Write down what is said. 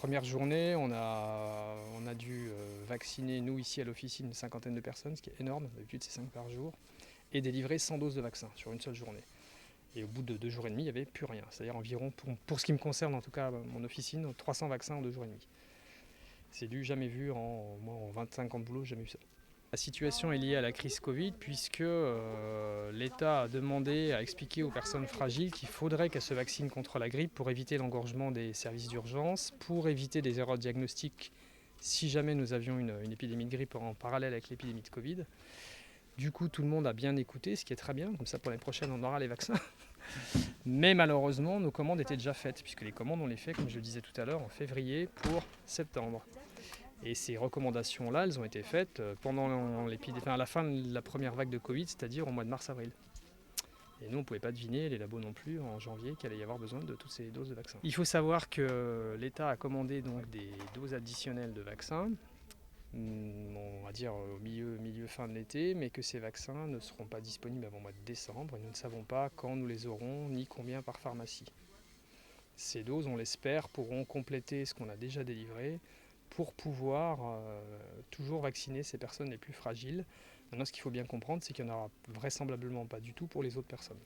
première journée, on a dû vacciner, nous ici à l'officine, une cinquantaine de personnes, ce qui est énorme, d'habitude c'est 5 par jour, et délivrer 100 doses de vaccin sur une seule journée. Et au bout de 2 jours et demi, il n'y avait plus rien. C'est-à-dire environ, pour ce qui me concerne en tout cas, mon officine, 300 vaccins en 2 jours et demi. C'est du jamais vu, moi en 25 ans de boulot, jamais vu ça. La situation est liée à la crise Covid puisque l'État a demandé, a expliqué aux personnes fragiles qu'il faudrait qu'elles se vaccinent contre la grippe pour éviter l'engorgement des services d'urgence, pour éviter des erreurs diagnostiques si jamais nous avions une épidémie de grippe en parallèle avec l'épidémie de Covid. Du coup, tout le monde a bien écouté, ce qui est très bien, comme ça pour l'année prochaine on aura les vaccins. Mais malheureusement, nos commandes étaient déjà faites, puisque les commandes on les fait, comme je le disais tout à l'heure, en février pour septembre. Et ces recommandations-là, elles ont été faites pendant à la fin de la première vague de Covid, c'est-à-dire au mois de mars-avril. Et nous, on ne pouvait pas deviner, les labos non plus, en janvier, qu'il allait y avoir besoin de toutes ces doses de vaccins. Il faut savoir que l'État a commandé donc des doses additionnelles de vaccins, on va dire au milieu-fin de l'été, mais que ces vaccins ne seront pas disponibles avant le mois de décembre, et nous ne savons pas quand nous les aurons, ni combien par pharmacie. Ces doses, on l'espère, pourront compléter ce qu'on a déjà délivré, pour pouvoir toujours vacciner ces personnes les plus fragiles. Maintenant, ce qu'il faut bien comprendre, c'est qu'il n'y en aura vraisemblablement pas du tout pour les autres personnes.